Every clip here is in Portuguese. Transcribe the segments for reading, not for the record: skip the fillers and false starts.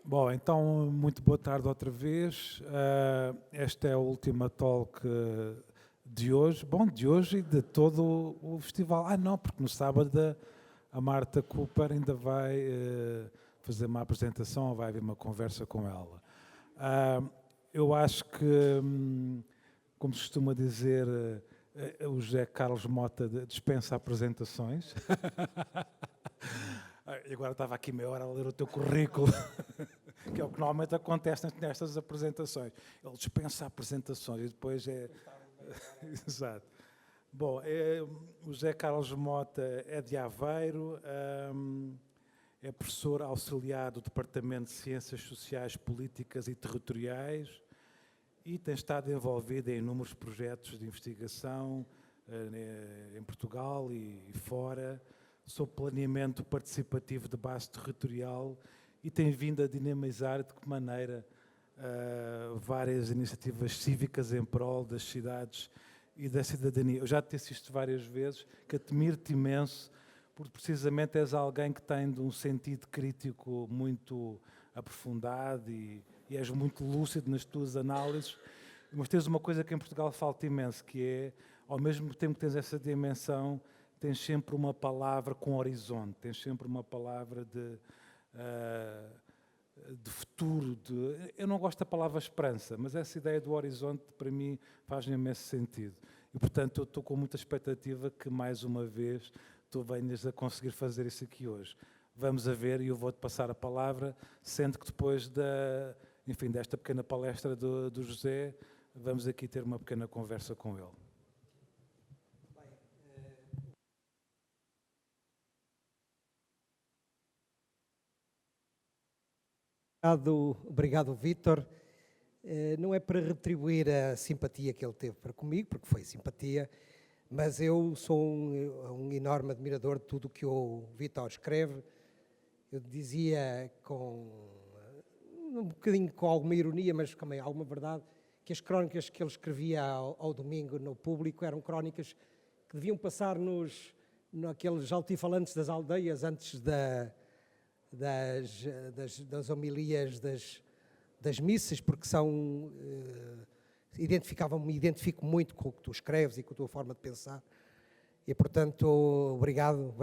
Bom, então, muito boa tarde outra vez. Esta é a última talk de hoje. Bom, de hoje e de todo o festival. Não, porque no sábado a Marta Cooper ainda vai fazer uma apresentação, vai haver uma conversa com ela. Eu acho que, como se costuma dizer, o José Carlos Mota dispensa apresentações. E agora estava aqui meia hora a ler o teu currículo, que é o que normalmente acontece nestas apresentações. Ele dispensa apresentações e depois é... Exato. Bom, o José Carlos Mota é de Aveiro, é professor auxiliar do Departamento de Ciências Sociais, Políticas e Territoriais e tem estado envolvido em inúmeros projetos de investigação em Portugal e fora, sobre planeamento participativo de base territorial e tem vindo a dinamizar de que maneira várias iniciativas cívicas em prol das cidades e da cidadania. Eu já te disse isto várias vezes, que admiro-te imenso, porque precisamente és alguém que tem de um sentido crítico muito aprofundado e és muito lúcido nas tuas análises, mas tens uma coisa que em Portugal falta imenso, que é, ao mesmo tempo que tens essa dimensão, tens sempre uma palavra com horizonte, tens sempre uma palavra de futuro. Eu não gosto da palavra esperança, mas essa ideia do horizonte, para mim, faz imenso sentido. E, portanto, eu estou com muita expectativa que, mais uma vez, tu venhas a conseguir fazer isso aqui hoje. Vamos a ver, e eu vou-te passar a palavra, sendo que depois desta pequena palestra do José, vamos aqui ter uma pequena conversa com ele. Obrigado, Vítor. Não é para retribuir a simpatia que ele teve para comigo, porque foi simpatia, mas eu sou um enorme admirador de tudo o que o Vítor escreve. Eu dizia um bocadinho com alguma ironia, mas também alguma verdade, que as crónicas que ele escrevia ao domingo no Público eram crónicas que deviam passar naqueles altifalantes das aldeias antes das homilias das missas, porque me identifico muito com o que tu escreves e com a tua forma de pensar, e portanto obrigado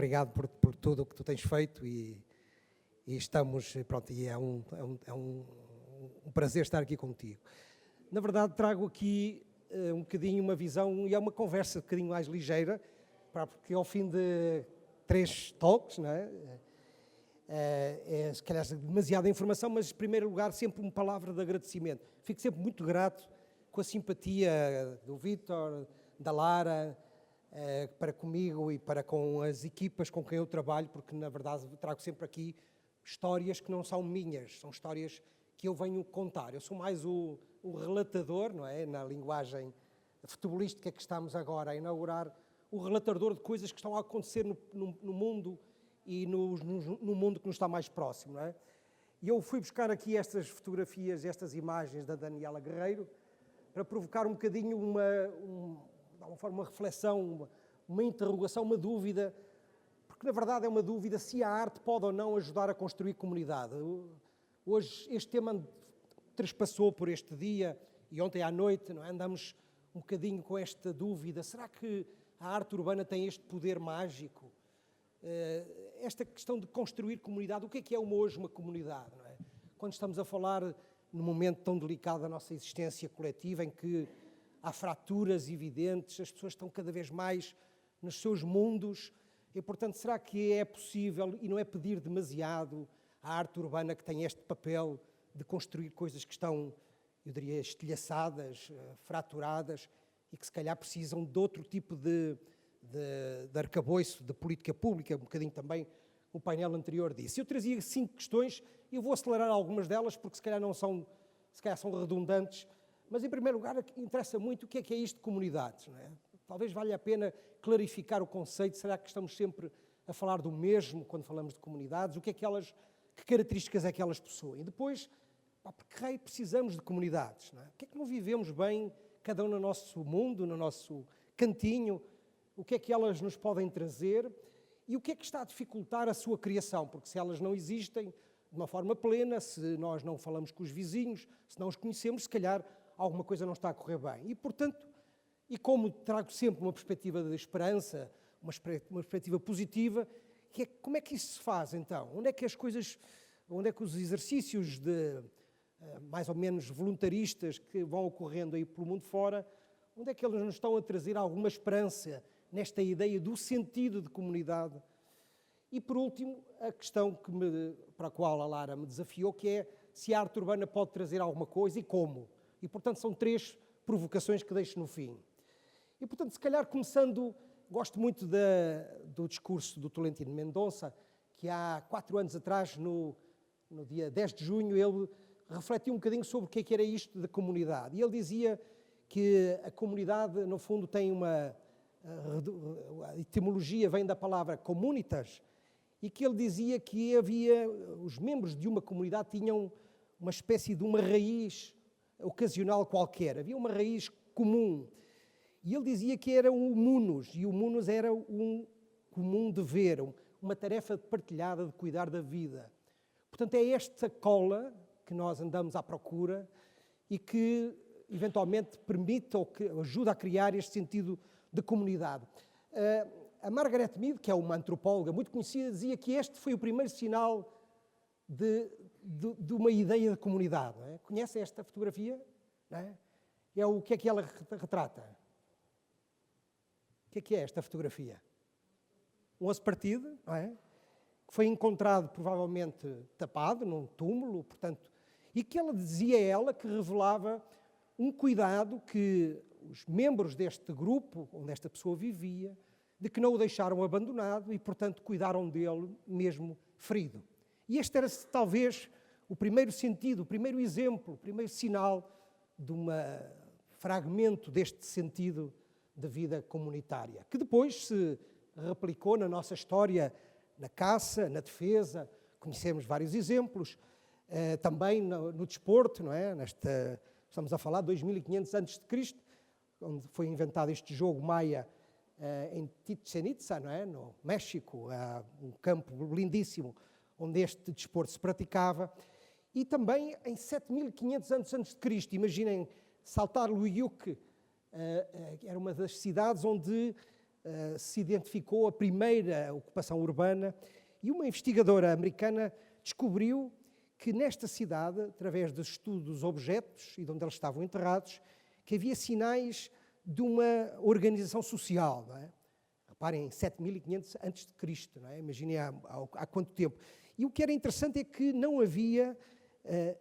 por tudo o que tu tens feito e estamos, pronto, e é um prazer estar aqui contigo. Na verdade trago aqui um bocadinho uma visão, e é uma conversa um bocadinho mais ligeira, porque ao fim de 3 talks, não é? Se calhar demasiada informação, mas em primeiro lugar sempre uma palavra de agradecimento. Fico sempre muito grato com a simpatia do Vítor, da Lara, para comigo e para com as equipas com quem eu trabalho, porque na verdade trago sempre aqui histórias que não são minhas, são histórias que eu venho contar. Eu sou mais o relatador, não é? Na linguagem futebolística que estamos agora a inaugurar, o relatador de coisas que estão a acontecer no mundo e no mundo que nos está mais próximo, não é? E eu fui buscar aqui estas fotografias, estas imagens da Daniela Guerreiro, para provocar um bocadinho uma reflexão, uma interrogação, uma dúvida, porque na verdade é uma dúvida se a arte pode ou não ajudar a construir comunidade. Hoje este tema trespassou por este dia e ontem à noite, não é? Andamos um bocadinho com esta dúvida, será que a arte urbana tem este poder mágico? Esta questão de construir comunidade, o que é hoje uma comunidade, não é? Quando estamos a falar num momento tão delicado da nossa existência coletiva, em que há fraturas evidentes, as pessoas estão cada vez mais nos seus mundos, e portanto será que é possível, e não é pedir demasiado, a arte urbana que tem este papel de construir coisas que estão, eu diria, estilhaçadas, fraturadas, e que se calhar precisam de outro tipo de arcabouço de política pública, um bocadinho também o painel anterior disse. Eu trazia 5 questões e eu vou acelerar algumas delas porque se calhar são redundantes, mas em primeiro lugar interessa muito o que é isto de comunidades, não é? Talvez valha a pena clarificar o conceito, será que estamos sempre a falar do mesmo quando falamos de comunidades, que características é que elas possuem? E depois, porque raio precisamos de comunidades, não é? O que é que não vivemos bem, cada um no nosso mundo, no nosso cantinho, o que é que elas nos podem trazer? E o que é que está a dificultar a sua criação? Porque se elas não existem de uma forma plena, se nós não falamos com os vizinhos, se não os conhecemos, se calhar alguma coisa não está a correr bem. E, portanto, e como trago sempre uma perspectiva de esperança, uma perspectiva positiva, como é que isso se faz então? Onde é que os exercícios mais ou menos voluntaristas que vão ocorrendo aí pelo mundo fora, onde é que eles nos estão a trazer alguma esperança nesta ideia do sentido de comunidade? E por último, a questão para a qual a Lara me desafiou, que é se a arte urbana pode trazer alguma coisa e como. E portanto são 3 provocações que deixo no fim. E portanto, se calhar começando, gosto muito do discurso do Tolentino Mendonça, que há 4 anos atrás, no dia 10 de junho, ele refletiu um bocadinho sobre o que era isto da comunidade. E ele dizia que a comunidade, no fundo, tem a etimologia vem da palavra comunitas, e que ele dizia que os membros de uma comunidade tinham uma espécie de uma raiz ocasional qualquer, havia uma raiz comum. E ele dizia que era o munus, e o munus era um comum dever, uma tarefa partilhada de cuidar da vida. Portanto, é esta cola que nós andamos à procura e que, eventualmente, permite ou que ajuda a criar este sentido de comunidade. A Margaret Mead, que é uma antropóloga muito conhecida, dizia que este foi o primeiro sinal de uma ideia de comunidade. Não é? Conhecem esta fotografia? Não é? O que é que ela retrata? O que é esta fotografia? Um osso partido, não é? Que foi encontrado provavelmente tapado num túmulo, portanto, e que ela dizia que revelava um cuidado que os membros deste grupo, onde esta pessoa vivia, de que não o deixaram abandonado e, portanto, cuidaram dele mesmo ferido. E este era talvez o primeiro sentido, o primeiro exemplo, o primeiro sinal de um fragmento deste sentido de vida comunitária, que depois se replicou na nossa história, na caça, na defesa, conhecemos vários exemplos, também no desporto, não é? Estamos a falar de 2500 a.C., onde foi inventado este jogo maia em Chichén Itzá, não é? No México, um campo lindíssimo onde este desporto se praticava, e também em 7500 a.C., imaginem saltar Luyuk, era uma das cidades onde se identificou a primeira ocupação urbana, e uma investigadora americana descobriu que nesta cidade, através do estudo dos objetos e de onde eles estavam enterrados, que havia sinais de uma organização social. Não é? Reparem, em 7500 a.C., não é? Imaginem há quanto tempo. E o que era interessante é que não havia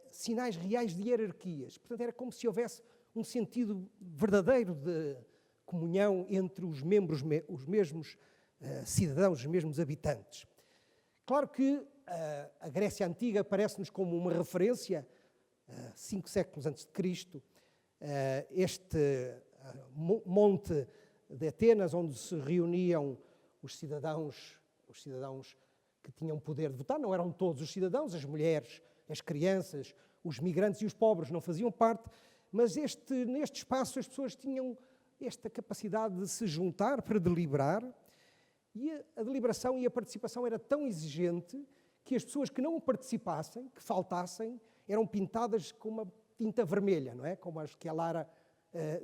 sinais reais de hierarquias. Portanto, era como se houvesse um sentido verdadeiro de comunhão entre os membros, os mesmos cidadãos, os mesmos habitantes. Claro que a Grécia Antiga parece-nos como uma referência, 5 séculos antes de Cristo, este monte de Atenas, onde se reuniam os cidadãos que tinham poder de votar, não eram todos os cidadãos, as mulheres, as crianças, os migrantes e os pobres não faziam parte, mas neste espaço as pessoas tinham esta capacidade de se juntar para deliberar, e a deliberação e a participação era tão exigente que as pessoas que não participassem, que faltassem, eram pintadas com uma tinta vermelha, não é? Como as que a Lara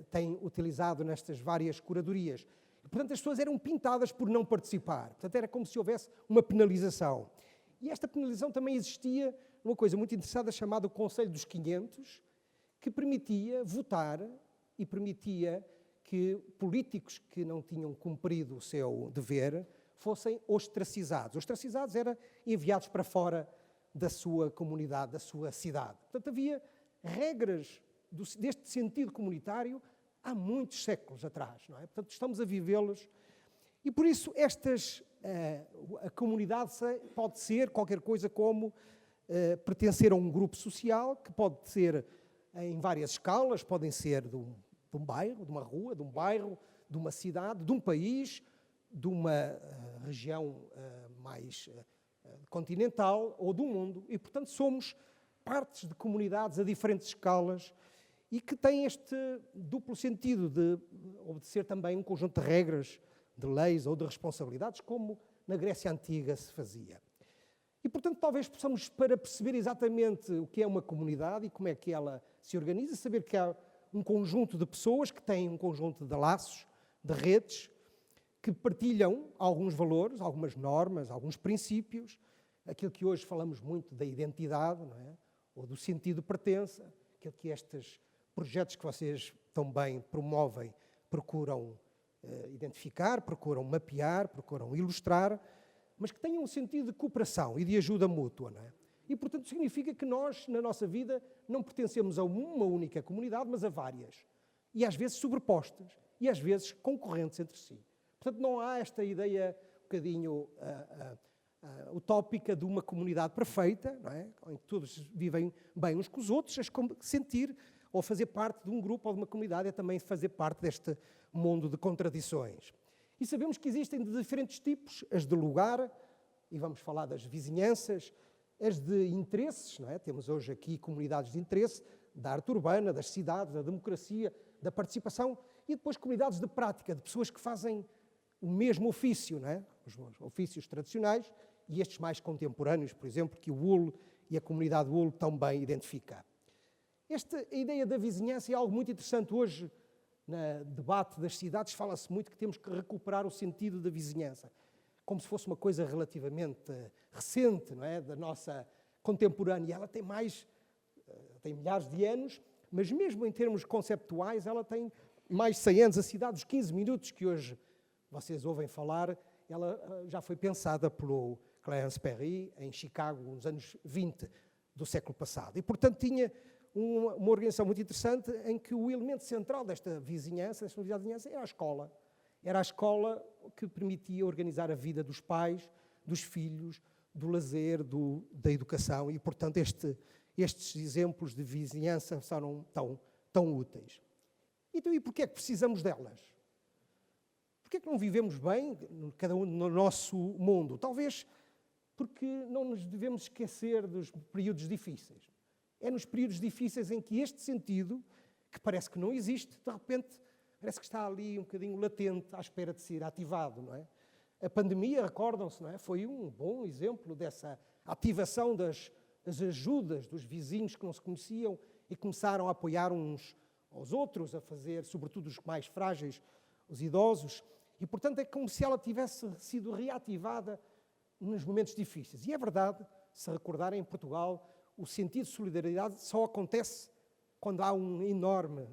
tem utilizado nestas várias curadorias. E, portanto, as pessoas eram pintadas por não participar. Portanto, era como se houvesse uma penalização. E esta penalização também existia numa coisa muito interessante chamada o Conselho dos 500, que permitia votar e permitia que políticos que não tinham cumprido o seu dever fossem ostracizados. Ostracizados eram enviados para fora da sua comunidade, da sua cidade. Portanto, havia regras deste sentido comunitário há muitos séculos atrás, não é? Portanto, estamos a vivê-los. E por isso a comunidade pode ser qualquer coisa como pertencer a um grupo social, que pode ser em várias escalas, podem ser de um bairro, de uma rua, de um bairro, de uma cidade, de um país, de uma região mais continental ou do mundo. E, portanto, somos partes de comunidades a diferentes escalas e que têm este duplo sentido de obedecer também um conjunto de regras, de leis ou de responsabilidades, como na Grécia Antiga se fazia. E, portanto, talvez possamos, para perceber exatamente o que é uma comunidade e como é que ela se organiza, saber que há um conjunto de pessoas que têm um conjunto de laços, de redes, que partilham alguns valores, algumas normas, alguns princípios, aquilo que hoje falamos muito da identidade, não é? Ou do sentido de pertença, aquilo que estes projetos que vocês também promovem procuram identificar, procuram mapear, procuram ilustrar, mas que tenham um sentido de cooperação e de ajuda mútua, não é? E, portanto, significa que nós, na nossa vida, não pertencemos a uma única comunidade, mas a várias. E às vezes sobrepostas, e às vezes concorrentes entre si. Portanto, não há esta ideia um bocadinho utópica de uma comunidade perfeita, não é? Em que todos vivem bem uns com os outros, sentir ou fazer parte de um grupo ou de uma comunidade é também fazer parte deste mundo de contradições. E sabemos que existem de diferentes tipos, as de lugar, e vamos falar das vizinhanças, as de interesses, não é? Temos hoje aqui comunidades de interesse, da arte urbana, das cidades, da democracia, da participação, e depois comunidades de prática, de pessoas que fazem o mesmo ofício, não é? Os ofícios tradicionais e estes mais contemporâneos, por exemplo, que o UL e a comunidade UL também identificam. A ideia da vizinhança é algo muito interessante. Hoje, no debate das cidades, fala-se muito que temos que recuperar o sentido da vizinhança, como se fosse uma coisa relativamente recente, não é? Da nossa contemporânea. Ela tem milhares de anos, mas mesmo em termos conceptuais, ela tem mais de 100 anos. A cidade dos 15 minutos, que hoje vocês ouvem falar, ela já foi pensada pelo Clarence Perry em Chicago, nos anos 20 do século passado. E, portanto, tinha uma organização muito interessante em que o elemento central desta vizinhança, desta unidade de vizinhança, era a escola. Era a escola que permitia organizar a vida dos pais, dos filhos, do lazer, da educação. E, portanto, estes exemplos de vizinhança são tão úteis. Então, e porquê é que precisamos delas? Porquê é que não vivemos bem, cada um no nosso mundo? Talvez porque não nos devemos esquecer dos períodos difíceis. É nos períodos difíceis em que este sentido, que parece que não existe, de repente parece que está ali um bocadinho latente, à espera de ser ativado, não é? A pandemia, recordam-se, não é? Foi um bom exemplo dessa ativação das ajudas dos vizinhos que não se conheciam e começaram a apoiar uns aos outros, a fazer, sobretudo os mais frágeis, os idosos. E, portanto, é como se ela tivesse sido reativada nos momentos difíceis. E é verdade, se recordarem, em Portugal, o sentido de solidariedade só acontece quando há um enorme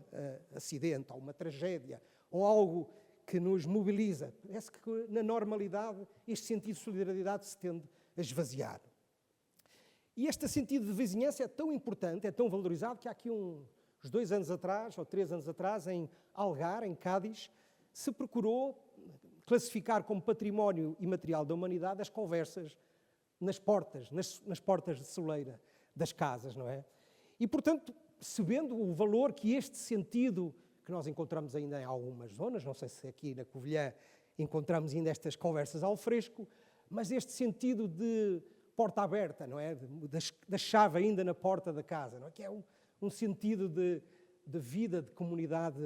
acidente, ou uma tragédia, ou algo que nos mobiliza. Parece que, na normalidade, este sentido de solidariedade se tende a esvaziar. E este sentido de vizinhança é tão importante, é tão valorizado, que há aqui uns 2 anos atrás, ou 3 anos atrás, em Algar, em Cádiz, se procurou classificar como património imaterial da humanidade as conversas nas portas de soleira das casas, não é? E, portanto, percebendo o valor que este sentido, que nós encontramos ainda em algumas zonas, não sei se aqui na Covilhã encontramos ainda estas conversas ao fresco, mas este sentido de porta aberta, não é? Da chave ainda na porta da casa, não é? Que é um sentido de vida, de comunidade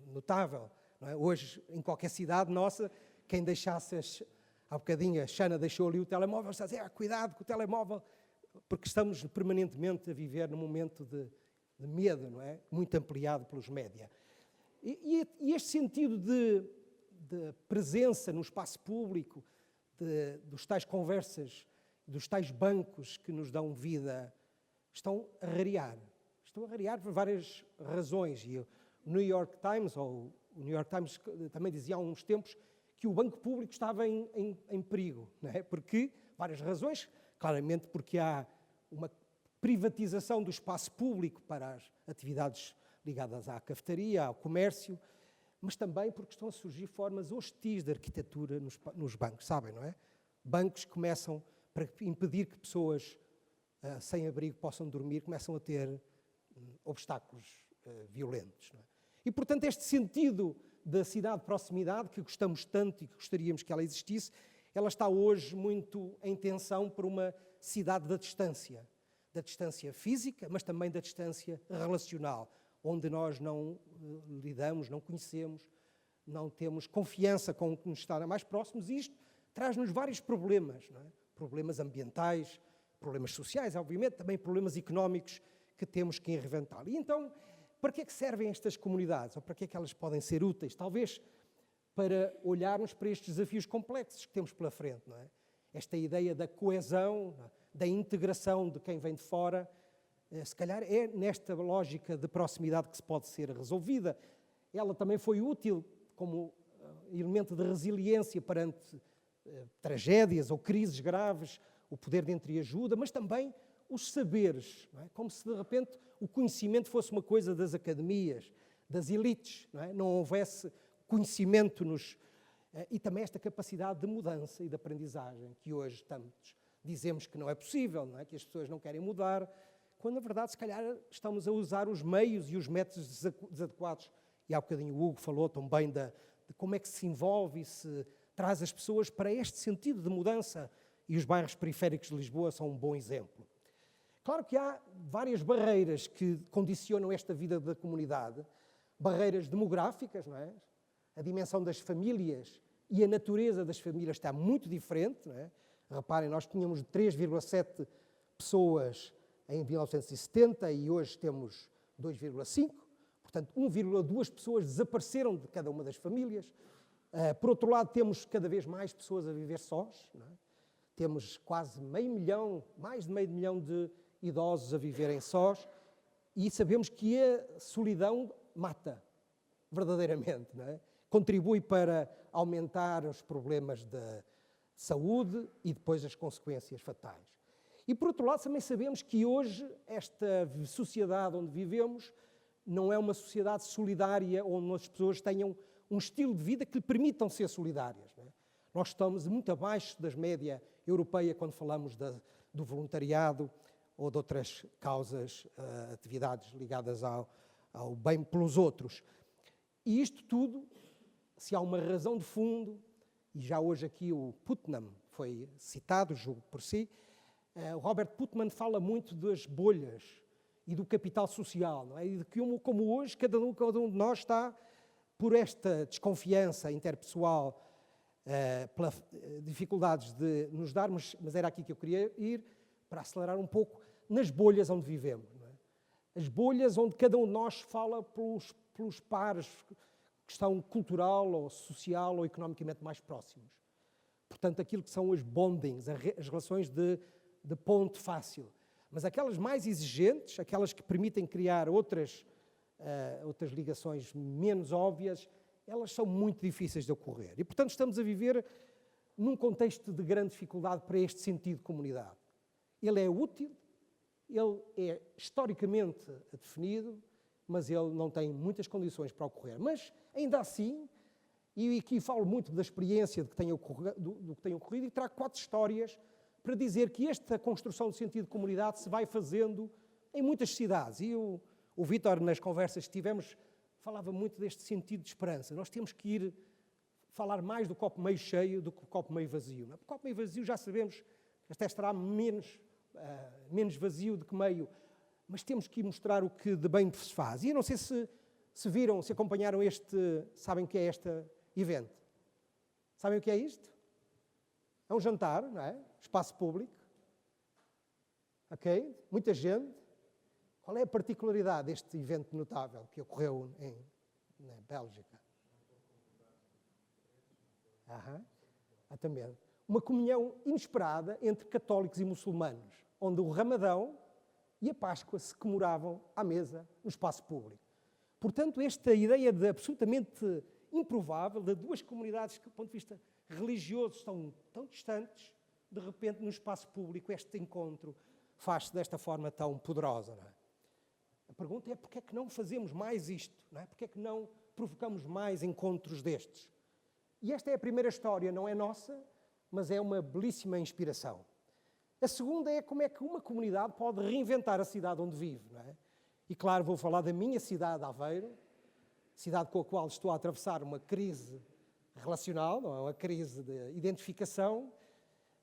notável. Não é? Hoje, em qualquer cidade nossa, quem deixasse há bocadinho, a Xana deixou ali o telemóvel, está a dizer, cuidado com o telemóvel, porque estamos permanentemente a viver num momento de medo, não é? Muito ampliado pelos média. E este sentido de presença no espaço público, dos tais conversas, dos tais bancos que nos dão vida, estão a rarear. Estão a rarear por várias razões. E o New York Times também dizia há uns tempos que o banco público estava em perigo, não é? Porque, várias razões, claramente porque há uma privatização do espaço público para as atividades ligadas à cafetaria, ao comércio, mas também porque estão a surgir formas hostis de arquitetura nos bancos, sabem, não é? Bancos que começam, para impedir que pessoas sem abrigo possam dormir, começam a ter obstáculos violentos, não é? E, portanto, este sentido da cidade de proximidade, que gostamos tanto e que gostaríamos que ela existisse, ela está hoje muito em tensão por uma cidade da distância física, mas também da distância relacional, onde nós não lidamos, não conhecemos, não temos confiança com o que nos está mais próximos. E isto traz-nos vários problemas, não é? Problemas ambientais, problemas sociais, obviamente, também problemas económicos que temos que reinventar. E então, para que é que servem estas comunidades? Ou para que é que elas podem ser úteis? Talvez para olharmos para estes desafios complexos que temos pela frente, não é? Esta ideia da coesão, da integração de quem vem de fora, se calhar é nesta lógica de proximidade que se pode ser resolvida. Ela também foi útil como elemento de resiliência perante tragédias ou crises graves, o poder de entreajuda, mas também os saberes, não é? Como se de repente o conhecimento fosse uma coisa das academias, das elites, não é? Não houvesse conhecimento e também esta capacidade de mudança e de aprendizagem, que hoje tantos dizemos que não é possível, não é? Que as pessoas não querem mudar, quando na verdade se calhar estamos a usar os meios e os métodos desadequados. E há bocadinho o Hugo falou também de como é que se envolve e se traz as pessoas para este sentido de mudança, e os bairros periféricos de Lisboa são um bom exemplo. Claro que há várias barreiras que condicionam esta vida da comunidade, barreiras demográficas, não é? A dimensão das famílias e a natureza das famílias está muito diferente, não é? Reparem, nós tínhamos 3,7 pessoas em 1970 e hoje temos 2,5, portanto 1,2 pessoas desapareceram de cada uma das famílias. Por outro lado, temos cada vez mais pessoas a viver sós, não é? Temos quase meio milhão, mais de meio milhão de idosos a viverem sós, e sabemos que a solidão mata, verdadeiramente, não é? Contribui para aumentar os problemas de saúde e depois as consequências fatais. E por outro lado, também sabemos que hoje esta sociedade onde vivemos não é uma sociedade solidária onde as pessoas tenham um estilo de vida que lhe permitam ser solidárias, não é? Nós estamos muito abaixo das média europeia quando falamos do voluntariado ou de outras causas, atividades ligadas ao bem pelos outros. E isto tudo, se há uma razão de fundo, e já hoje aqui o Putnam foi citado, julgo por si, o Robert Putnam fala muito das bolhas e do capital social, não é? E de que como hoje cada um de nós está por esta desconfiança interpessoal, pelas dificuldades de nos darmos, mas era aqui que eu queria ir, para acelerar um pouco, nas bolhas onde vivemos, não é? As bolhas onde cada um de nós fala pelos pares que estão cultural ou social ou economicamente mais próximos. Portanto, aquilo que são os bondings, as relações de ponte fácil. Mas aquelas mais exigentes, aquelas que permitem criar outras ligações menos óbvias, elas são muito difíceis de ocorrer. E, portanto, estamos a viver num contexto de grande dificuldade para este sentido de comunidade. Ele é útil, ele é historicamente definido, mas ele não tem muitas condições para ocorrer. Mas, ainda assim, e aqui falo muito da experiência do que tem ocorrido, e trago 4 histórias para dizer que esta construção do sentido de comunidade se vai fazendo em muitas cidades. E o Vítor, nas conversas que tivemos, falava muito deste sentido de esperança. Nós temos que ir falar mais do copo meio cheio do que do copo meio vazio. O copo meio vazio já sabemos que até estará menos vazio do que meio, mas temos que mostrar o que de bem se faz. E eu não sei se viram, se acompanharam sabem o que é este evento? Sabem o que é isto? É um jantar, não é? Espaço público. Ok? Muita gente. Qual é a particularidade deste evento notável que ocorreu na Bélgica? Também. Uma comunhão inesperada entre católicos e muçulmanos, onde o Ramadão e a Páscoa se comemoravam à mesa no espaço público. Portanto, esta ideia de absolutamente improvável de duas comunidades que, do ponto de vista religioso, estão tão distantes, de repente, no espaço público, este encontro faz-se desta forma tão poderosa, não é? A pergunta é porque é que não fazemos mais isto, não é? Porque é que não provocamos mais encontros destes? E esta é a primeira história, não é nossa, mas é uma belíssima inspiração. A segunda é como é que uma comunidade pode reinventar a cidade onde vive, não é? E claro, vou falar da minha cidade, Aveiro, cidade com a qual estou a atravessar uma crise relacional, não é? Uma crise de identificação,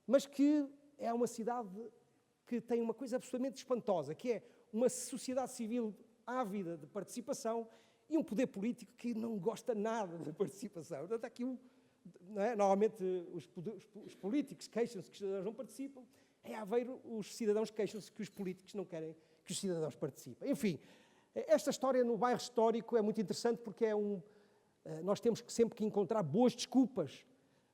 mas que é uma cidade que tem uma coisa absolutamente espantosa, que é uma sociedade civil ávida de participação e um poder político que não gosta nada da participação. Portanto, há aqui não é? Normalmente os políticos queixam-se que os cidadãos não participam. Em Aveiro, os cidadãos queixam-se que os políticos não querem que os cidadãos participem. Enfim, esta história no bairro histórico é muito interessante porque nós temos sempre que encontrar boas desculpas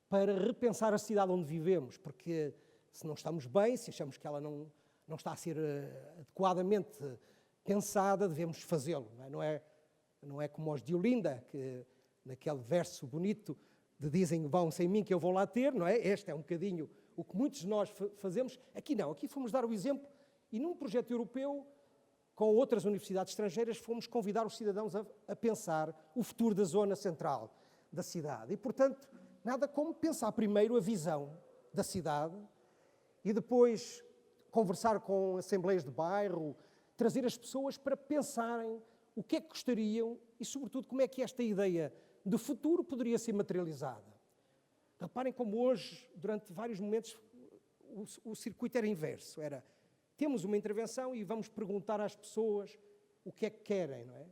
para repensar a cidade onde vivemos, porque se não estamos bem, se achamos que ela não está a ser adequadamente pensada, devemos fazê-lo. Não é como os de Olinda, que naquele verso bonito de dizem vão sem mim que eu vou lá ter, não é? Este é um bocadinho o que muitos de nós fazemos. Aqui não, aqui fomos dar o exemplo e num projeto europeu, com outras universidades estrangeiras, fomos convidar os cidadãos a pensar o futuro da zona central da cidade. E, portanto, nada como pensar primeiro a visão da cidade e depois conversar com assembleias de bairro, trazer as pessoas para pensarem o que é que gostariam e, sobretudo, como é que esta ideia de futuro poderia ser materializada. Reparem como hoje, durante vários momentos, o circuito era inverso. Temos uma intervenção e vamos perguntar às pessoas o que é que querem, não é?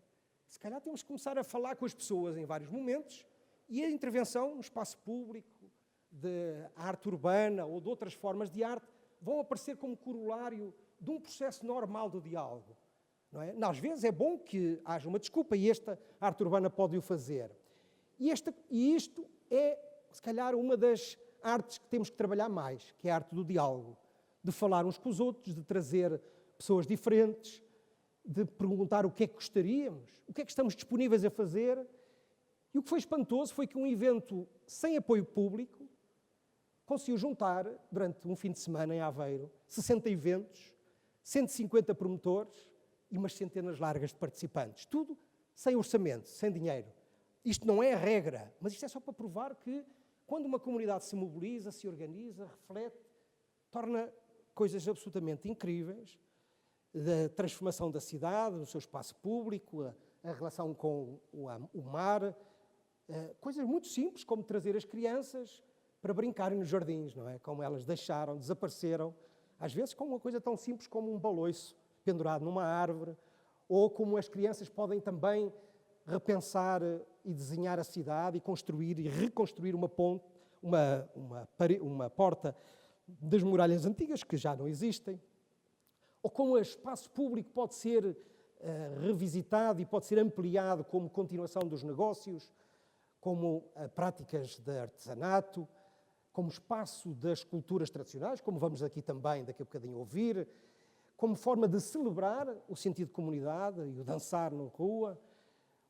Se calhar temos que começar a falar com as pessoas em vários momentos e a intervenção no espaço público, de arte urbana ou de outras formas de arte, vão aparecer como corolário de um processo normal do diálogo. Não é? Às vezes é bom que haja uma desculpa e esta arte urbana pode o fazer. E isto é, se calhar, uma das artes que temos que trabalhar mais, que é a arte do diálogo. De falar uns com os outros, de trazer pessoas diferentes, de perguntar o que é que gostaríamos, o que é que estamos disponíveis a fazer. E o que foi espantoso foi que um evento sem apoio público conseguiu juntar, durante um fim de semana em Aveiro, 60 eventos, 150 promotores e umas centenas largas de participantes. Tudo sem orçamento, sem dinheiro. Isto não é a regra, mas isto é só para provar que quando uma comunidade se mobiliza, se organiza, reflete, torna coisas absolutamente incríveis, da transformação da cidade, do seu espaço público, a relação com o mar, coisas muito simples, como trazer as crianças para brincarem nos jardins, não é? Como elas desapareceram, às vezes com uma coisa tão simples como um baloiço pendurado numa árvore, ou como as crianças podem também repensar e desenhar a cidade e construir e reconstruir uma ponte, uma porta das muralhas antigas que já não existem, ou como o espaço público pode ser revisitado e pode ser ampliado como continuação dos negócios, como práticas de artesanato, como espaço das culturas tradicionais, como vamos aqui também daqui a bocadinho ouvir, como forma de celebrar o sentido de comunidade e o dançar na rua,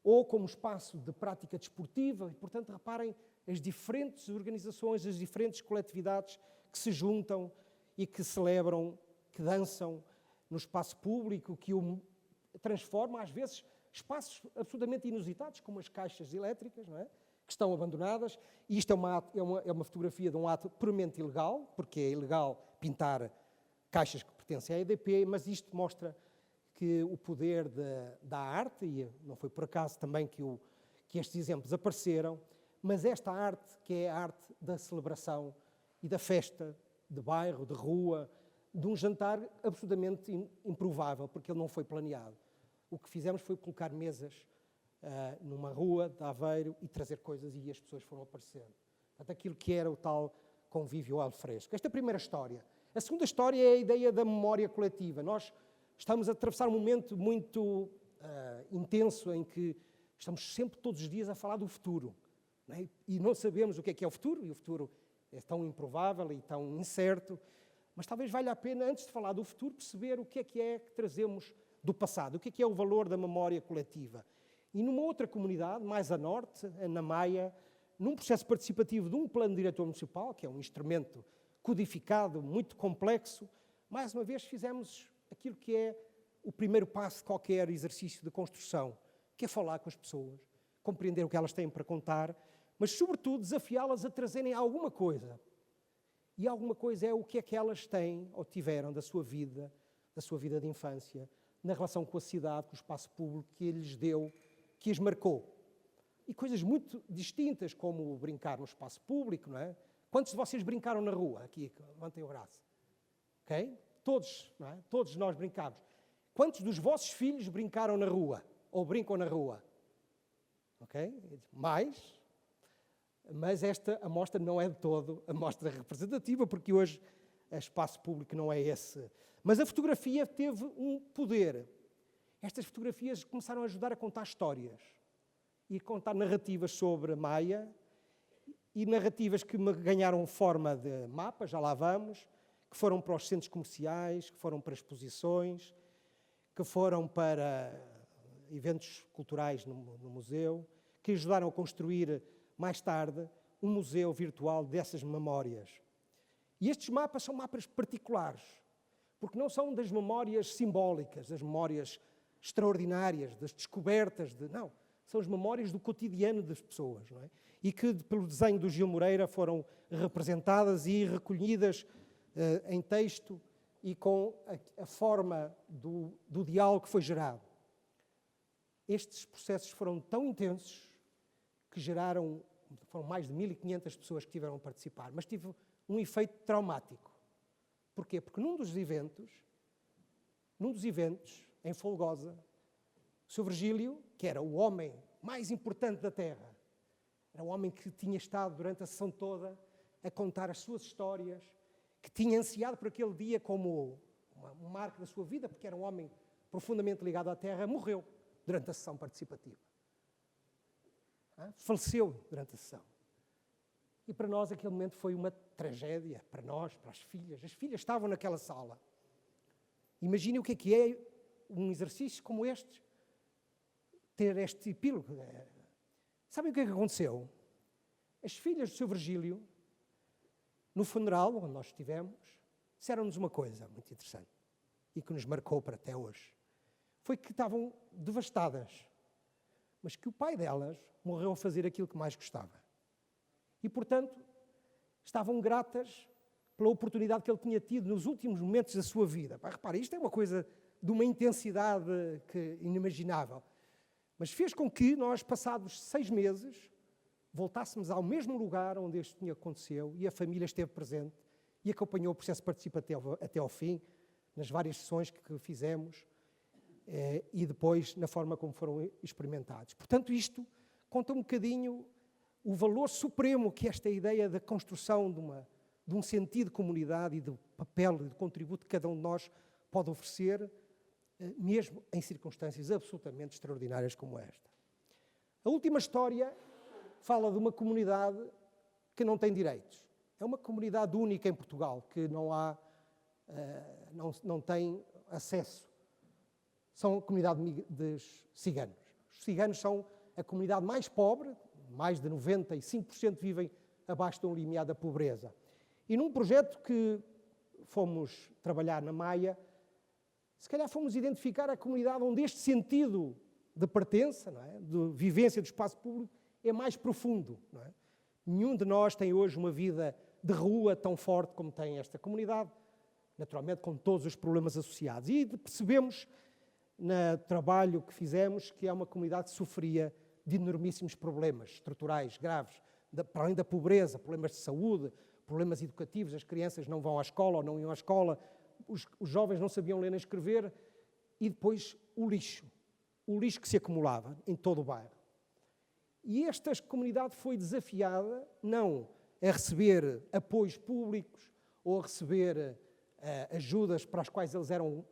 ou como espaço de prática desportiva. E, portanto, reparem as diferentes organizações, as diferentes coletividades que se juntam e que celebram, que dançam no espaço público, que o transformam, às vezes, espaços absolutamente inusitados, como as caixas elétricas, não é? Que estão abandonadas. E isto é uma fotografia de um ato puramente ilegal, porque é ilegal pintar caixas que pertencem à EDP, mas isto mostra que o poder da arte, e não foi por acaso também que estes exemplos apareceram, mas esta arte, que é a arte da celebração e da festa de bairro, de rua, de um jantar absolutamente improvável, porque ele não foi planeado. O que fizemos foi colocar mesas numa rua de Aveiro e trazer coisas e as pessoas foram aparecendo. Portanto, aquilo que era o tal convívio ao fresco. Esta é a primeira história. A segunda história é a ideia da memória coletiva. Nós estamos a atravessar um momento muito intenso em que estamos sempre, todos os dias, a falar do futuro. Não é? E não sabemos o que é o futuro, e o futuro é tão improvável e tão incerto, mas talvez valha a pena, antes de falar do futuro, perceber o que é que trazemos do passado, o que é o valor da memória coletiva. E numa outra comunidade, mais a norte, na Maia, num processo participativo de um plano diretor municipal, que é um instrumento codificado, muito complexo, mais uma vez fizemos aquilo que é o primeiro passo de qualquer exercício de construção, que é falar com as pessoas, compreender o que elas têm para contar, mas, sobretudo, desafiá-las a trazerem alguma coisa. E alguma coisa é o que é que elas têm ou tiveram da sua vida de infância, na relação com a cidade, com o espaço público que lhes deu, que as marcou. E coisas muito distintas, como brincar no espaço público, não é? Quantos de vocês brincaram na rua? Aqui, levantem o braço. Ok? Todos, não é? Todos nós brincámos. Quantos dos vossos filhos brincaram na rua? Ou brincam na rua? Ok? Mais? Mas esta amostra não é de todo a amostra representativa, porque hoje o espaço público não é esse. Mas a fotografia teve um poder. Estas fotografias começaram a ajudar a contar histórias e contar narrativas sobre a Maia, e narrativas que ganharam forma de mapas, já lá vamos, que foram para os centros comerciais, que foram para exposições, que foram para eventos culturais no museu, que ajudaram a construir, mais tarde, um museu virtual dessas memórias. E estes mapas são mapas particulares, porque não são das memórias simbólicas, das memórias extraordinárias, das descobertas, não. São as memórias do cotidiano das pessoas, não é? E que, pelo desenho do Gil Moreira, foram representadas e recolhidas em texto e com a forma do diálogo que foi gerado. Estes processos foram tão intensos que foram mais de 1.500 pessoas que tiveram a participar, mas tive um efeito traumático. Porquê? Porque num dos eventos, em Folgosa, o Sr. Virgílio, que era o homem mais importante da Terra, era o homem que tinha estado durante a sessão toda a contar as suas histórias, que tinha ansiado por aquele dia como um marco da sua vida, porque era um homem profundamente ligado à Terra, morreu durante a sessão participativa. Faleceu durante a sessão. E para nós aquele momento foi uma tragédia, para nós, para as filhas. As filhas estavam naquela sala. Imaginem o que é um exercício como este, ter este epílogo. Sabem o que é que aconteceu? As filhas do Sr. Virgílio, no funeral onde nós estivemos, disseram-nos uma coisa muito interessante e que nos marcou para até hoje. Foi que estavam devastadas, mas que o pai delas morreu a fazer aquilo que mais gostava. E, portanto, estavam gratas pela oportunidade que ele tinha tido nos últimos momentos da sua vida. Repare, isto é uma coisa de uma intensidade inimaginável. Mas fez com que nós, passados 6 meses, voltássemos ao mesmo lugar onde este aconteceu e a família esteve presente e acompanhou o processo participativo até ao fim, nas várias sessões que fizemos e depois na forma como foram experimentados. Portanto, isto conta um bocadinho o valor supremo que esta ideia da construção de um sentido de comunidade e do papel e do contributo que cada um de nós pode oferecer, mesmo em circunstâncias absolutamente extraordinárias como esta. A última história fala de uma comunidade que não tem direitos. É uma comunidade única em Portugal, que não tem acesso. São a comunidade dos ciganos. Os ciganos são a comunidade mais pobre, mais de 95% vivem abaixo de um limiar da pobreza. E num projeto que fomos trabalhar na Maia, se calhar fomos identificar a comunidade onde este sentido de pertença, não é? De vivência do espaço público, é mais profundo. Não é? Nenhum de nós tem hoje uma vida de rua tão forte como tem esta comunidade, naturalmente com todos os problemas associados. E percebemos, no trabalho que fizemos, que é uma comunidade que sofria de enormíssimos problemas estruturais graves, para além da pobreza, problemas de saúde, problemas educativos, as crianças não vão à escola ou não iam à escola, os jovens não sabiam ler nem escrever, e depois o lixo que se acumulava em todo o bairro. E esta comunidade foi desafiada não a receber apoios públicos ou a receber ajudas para as quais eles eram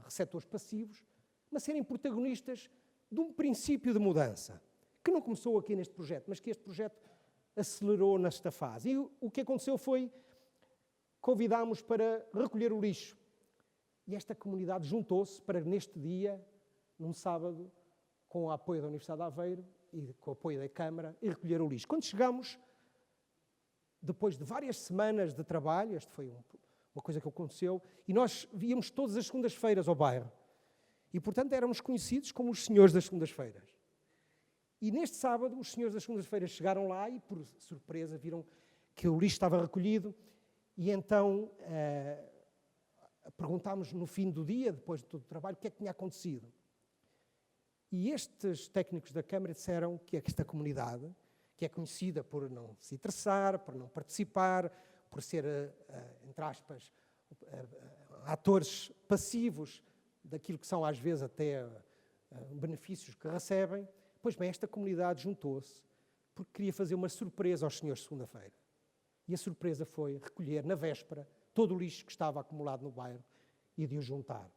receptores passivos, mas serem protagonistas de um princípio de mudança, que não começou aqui neste projeto, mas que este projeto acelerou nesta fase. E o que aconteceu foi, convidámos para recolher o lixo. E esta comunidade juntou-se para, neste dia, num sábado, com o apoio da Universidade de Aveiro e com o apoio da Câmara, e recolher o lixo. Quando chegamos, depois de várias semanas de trabalho, esta foi uma coisa que aconteceu, e nós víamos todas as segundas-feiras ao bairro. E, portanto, éramos conhecidos como os senhores das segundas-feiras. E neste sábado, os senhores das segundas-feiras chegaram lá e, por surpresa, viram que o lixo estava recolhido. E então perguntámos no fim do dia, depois de todo o trabalho, o que é que tinha acontecido. E estes técnicos da Câmara disseram que esta comunidade, que é conhecida por não se interessar, por não participar, por ser, entre aspas, atores passivos daquilo que são às vezes até benefícios que recebem, pois bem, esta comunidade juntou-se porque queria fazer uma surpresa aos senhores segunda-feira. E a surpresa foi recolher, na véspera, todo o lixo que estava acumulado no bairro e de o juntar.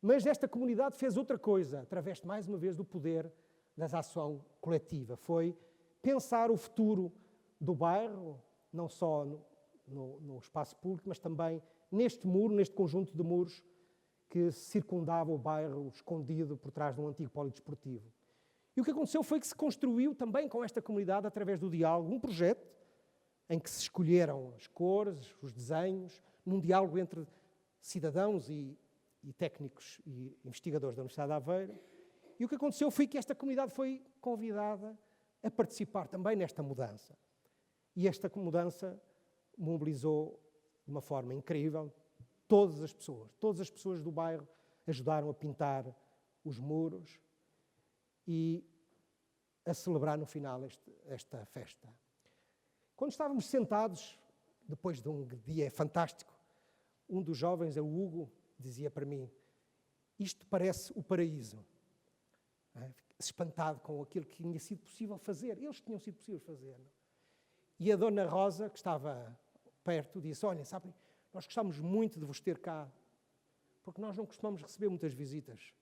Mas esta comunidade fez outra coisa, através, mais uma vez, do poder da ação coletiva. Foi pensar o futuro do bairro, não só no espaço público, mas também neste muro, neste conjunto de muros que circundava o bairro escondido por trás de um antigo polidesportivo. E o que aconteceu foi que se construiu também com esta comunidade, através do diálogo, um projeto em que se escolheram as cores, os desenhos, num diálogo entre cidadãos e técnicos e investigadores da Universidade de Aveiro. E o que aconteceu foi que esta comunidade foi convidada a participar também nesta mudança. E esta mudança mobilizou de uma forma incrível todas as pessoas do bairro ajudaram a pintar os muros e a celebrar no final esta festa. Quando estávamos sentados, depois de um dia fantástico, um dos jovens, o Hugo, dizia para mim: isto parece o paraíso. Espantado com aquilo que tinha sido possível fazer. Eles tinham sido possível fazer. Não? E a dona Rosa, que estava perto, disse: olhem, sabem, nós gostamos muito de vos ter cá, porque nós não costumamos receber muitas visitas.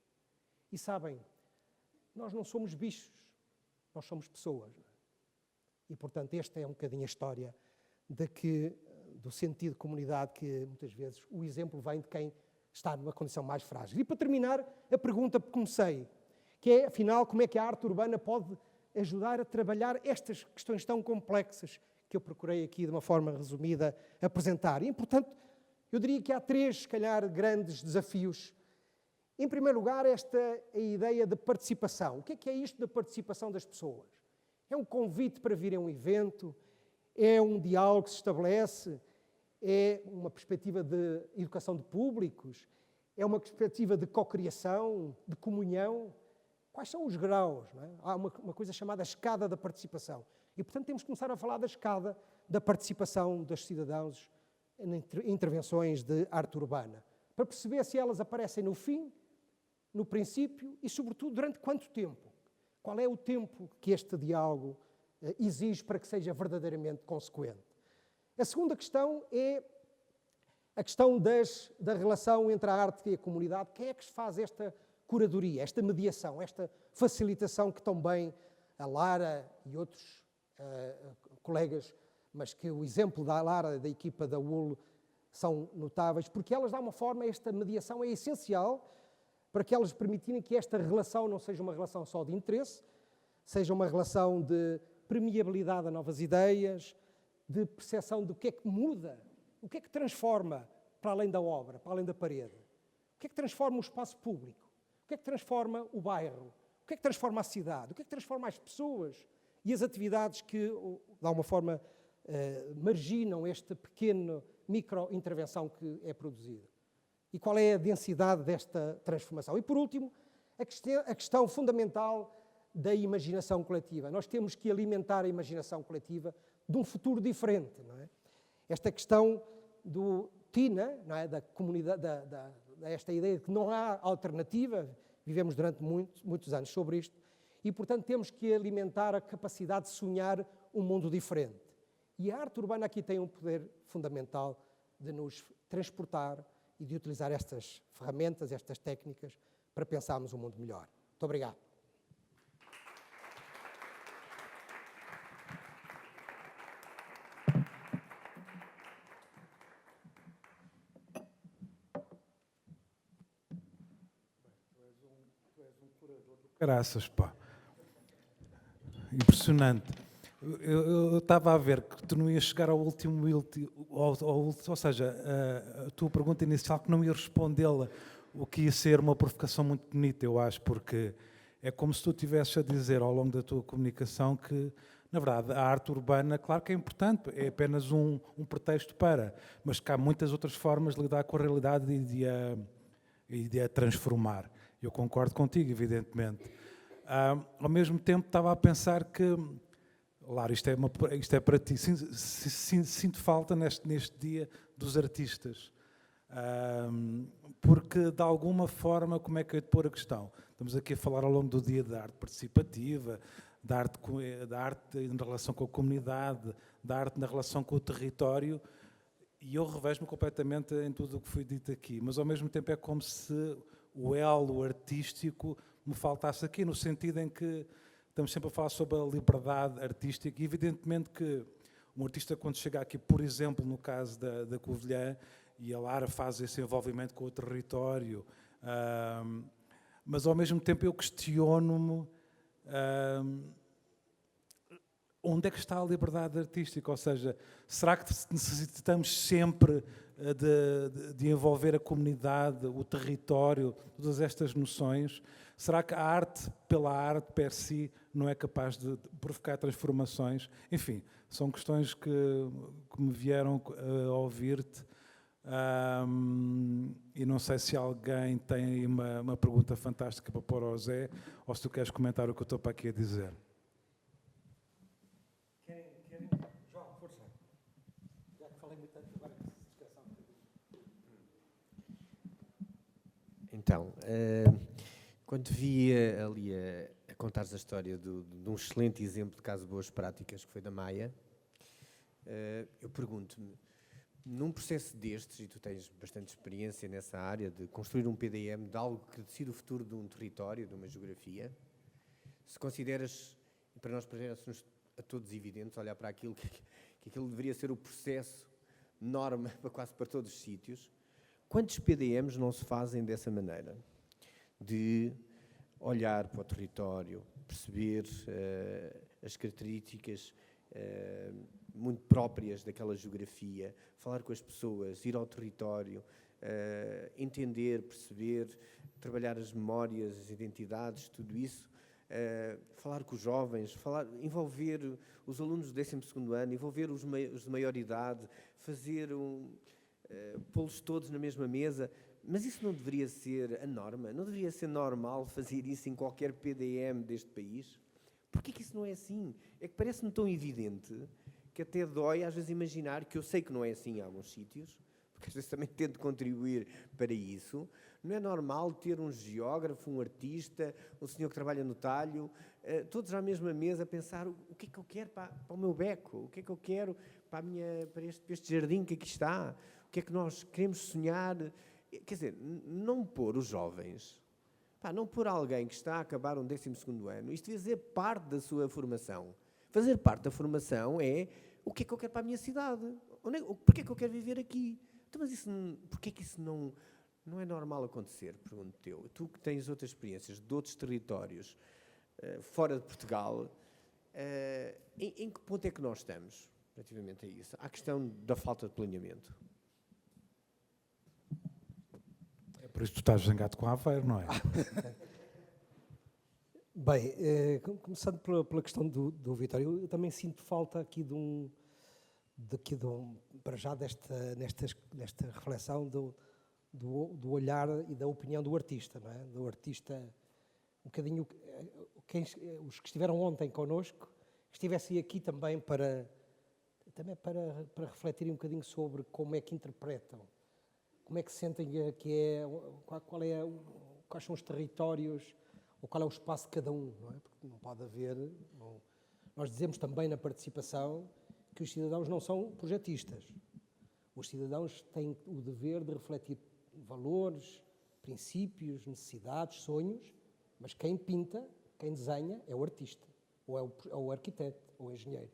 E sabem, nós não somos bichos, nós somos pessoas. Não é? E, portanto, esta é um bocadinho a história do sentido de comunidade, que muitas vezes o exemplo vem de quem está numa condição mais frágil. E para terminar, a pergunta que comecei, que é, afinal, como é que a arte urbana pode ajudar a trabalhar estas questões tão complexas que eu procurei aqui, de uma forma resumida, apresentar. E, portanto, eu diria que há 3, se calhar, grandes desafios. Em primeiro lugar, a ideia de participação. O que é isto da participação das pessoas? É um convite para vir a um evento? É um diálogo que se estabelece? É uma perspectiva de educação de públicos? É uma perspectiva de cocriação, de comunhão? Quais são os graus? Não é? Há uma coisa chamada escada da participação. E, portanto, temos que começar a falar da escada da participação dos cidadãos em intervenções de arte urbana, para perceber se elas aparecem no fim, no princípio e, sobretudo, durante quanto tempo. Qual é o tempo que este diálogo exige para que seja verdadeiramente consequente? A segunda questão é a questão da relação entre a arte e a comunidade. Quem é que faz esta curadoria, esta mediação, esta facilitação que tão bem a Lara e outros colegas, mas que o exemplo da Lara e da equipa da UL são notáveis, porque elas, de alguma forma, esta mediação é essencial para que elas permitirem que esta relação não seja uma relação só de interesse, seja uma relação de permeabilidade a novas ideias, de percepção do que é que muda, o que é que transforma para além da obra, para além da parede, o que é que transforma o espaço público, o que é que transforma o bairro, o que é que transforma a cidade, o que é que transforma as pessoas e as atividades que, de alguma forma, marginam esta pequena micro-intervenção que é produzida. E qual é a densidade desta transformação? E, por último, a questão fundamental da imaginação coletiva. Nós temos que alimentar a imaginação coletiva de um futuro diferente. Não é? Esta questão do TINA, não é? Da comunidade, esta ideia de que não há alternativa, vivemos durante muitos anos sobre isto, e, portanto, temos que alimentar a capacidade de sonhar um mundo diferente. E a arte urbana aqui tem um poder fundamental de nos transportar e de utilizar estas ferramentas, estas técnicas, para pensarmos um mundo melhor. Muito obrigado. Graças, pá. Impressionante. Eu estava a ver que tu não ias chegar ao último, ou seja, a tua pergunta inicial, que não ia respondê-la, o que ia ser uma provocação muito bonita, eu acho, porque é como se tu estivesses a dizer ao longo da tua comunicação que, na verdade, a arte urbana, claro que é importante, é apenas um pretexto para, mas que há muitas outras formas de lidar com a realidade e de a transformar. Eu concordo contigo, evidentemente. Ao mesmo tempo, estava a pensar que, Lara, isto é para ti, sinto falta neste dia dos artistas. Porque, de alguma forma, como é que eu ia te pôr a questão? Estamos aqui a falar ao longo do dia da arte participativa, da arte na relação com a comunidade, da arte na relação com o território, e eu revejo-me completamente em tudo o que foi dito aqui, mas ao mesmo tempo é como se o elo artístico me faltasse aqui, no sentido em que estamos sempre a falar sobre a liberdade artística, e evidentemente que um artista, quando chega aqui, por exemplo, no caso da Covilhã, e a Lara faz esse envolvimento com o território, mas ao mesmo tempo eu questiono-me onde é que está a liberdade artística, ou seja, será que necessitamos sempre de envolver a comunidade, o território, todas estas noções? Será que a arte, pela arte per si, não é capaz de provocar transformações? Enfim, são questões que me vieram a ouvir-te. E não sei se alguém tem aí uma pergunta fantástica para pôr ao Zé, ou se tu queres comentar o que eu estou para aqui a dizer. João, força. Já que falei muito antes, agora que se descansar um bocadinho. Então, quando vi ali a contares a história de um excelente exemplo de caso de boas práticas, que foi da Maia, eu pergunto-me, num processo destes, e tu tens bastante experiência nessa área, de construir um PDM de algo que decide o futuro de um território, de uma geografia, se consideras, e para nós parece-nos a todos evidentes, olhar para aquilo, que aquilo deveria ser o processo, norma quase para todos os sítios, quantos PDMs não se fazem dessa maneira? De olhar para o território, perceber as características muito próprias daquela geografia, falar com as pessoas, ir ao território, entender, perceber, trabalhar as memórias, as identidades, tudo isso, falar com os jovens, envolver os alunos do 12º ano, envolver os de maior idade, pô-los todos na mesma mesa. Mas isso não deveria ser a norma? Não deveria ser normal fazer isso em qualquer PDM deste país? Porquê que isso não é assim? É que parece-me tão evidente que até dói às vezes imaginar, que eu sei que não é assim em alguns sítios, porque às vezes também tento contribuir para isso. Não é normal ter um geógrafo, um artista, um senhor que trabalha no talho, todos à mesma mesa a pensar o que é que eu quero para o meu beco, o que é que eu quero para este jardim que aqui está, o que é que nós queremos sonhar. Quer dizer, não pôr os jovens, não pôr alguém que está a acabar um 12º ano, isto devia ser parte da sua formação. Fazer parte da formação é o que é que eu quero para a minha cidade, porquê é que eu quero viver aqui. Então, mas porquê é que isso não é normal acontecer, pergunto-te eu. Tu que tens outras experiências de outros territórios fora de Portugal, em que ponto é que nós estamos relativamente a isso? À questão da falta de planeamento. Por isso tu estás zangado com a Aveiro, não é? Bem, começando pela questão do Vitório, eu também sinto falta aqui para já nesta reflexão do olhar e da opinião do artista, não é? Do artista, um bocadinho, os que estiveram ontem connosco, que estivessem aqui também para refletirem um bocadinho sobre como é que interpretam, como é que sentem quais são os territórios, ou qual é o espaço de cada um, não é? Porque não pode haver... Nós dizemos também na participação que os cidadãos não são projetistas. Os cidadãos têm o dever de refletir valores, princípios, necessidades, sonhos, mas quem pinta, quem desenha é o artista, ou é o arquiteto, ou o engenheiro.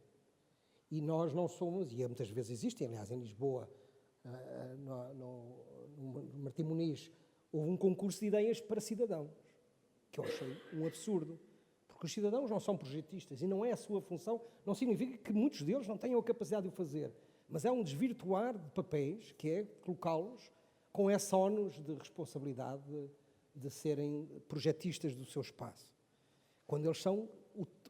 E nós não somos, e muitas vezes existem, aliás, em Lisboa, no Martim Muniz, houve um concurso de ideias para cidadãos, que eu achei um absurdo, porque os cidadãos não são projetistas e não é a sua função, não significa que muitos deles não tenham a capacidade de o fazer, mas é um desvirtuar de papéis, que é colocá-los com essa ónus de responsabilidade de serem projetistas do seu espaço, quando eles são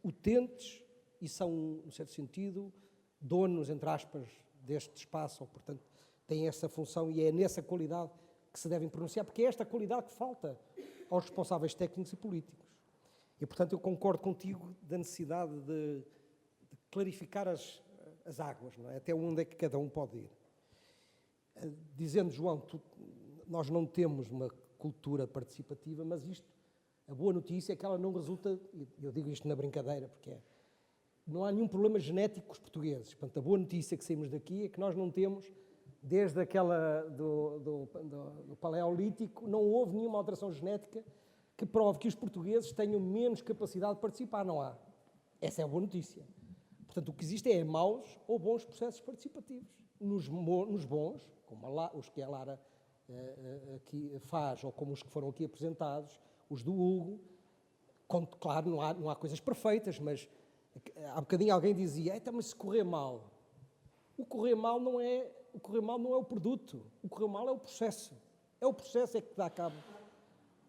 utentes e são, no certo sentido, donos, entre aspas, deste espaço, ou, portanto, têm essa função e é nessa qualidade que se devem pronunciar, porque é esta qualidade que falta aos responsáveis técnicos e políticos. E, portanto, eu concordo contigo da necessidade de clarificar as águas, não é? Até onde é que cada um pode ir. Dizendo, João, nós não temos uma cultura participativa, mas isto A boa notícia é que ela não resulta, e eu digo isto na brincadeira, porque não há nenhum problema genético com os portugueses. Portanto, a boa notícia que saímos daqui é que nós não temos, desde aquela do Paleolítico, não houve nenhuma alteração genética que prove que os portugueses tenham menos capacidade de participar. Não há. Essa é a boa notícia. Portanto, o que existe é maus ou bons processos participativos. Nos bons, como os que a Lara aqui faz, ou como os que foram aqui apresentados, os do Hugo, claro, não há coisas perfeitas, mas há bocadinho alguém dizia, mas se correr mal. O correr mal não é o produto, o correr mal é o processo. É o processo que dá cabo.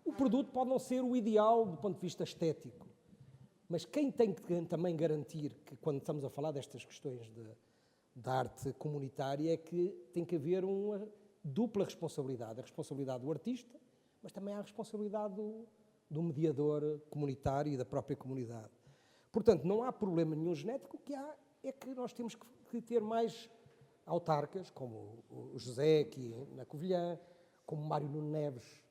O produto pode não ser o ideal do ponto de vista estético, mas quem tem que também garantir que, quando estamos a falar destas questões de arte comunitária, é que tem que haver uma dupla responsabilidade. A responsabilidade do artista, mas também há a responsabilidade do mediador comunitário e da própria comunidade. Portanto, não há problema nenhum genético. O que há é que nós temos que ter mais autarcas, como o José aqui na Covilhã, como o Mário Nuno Neves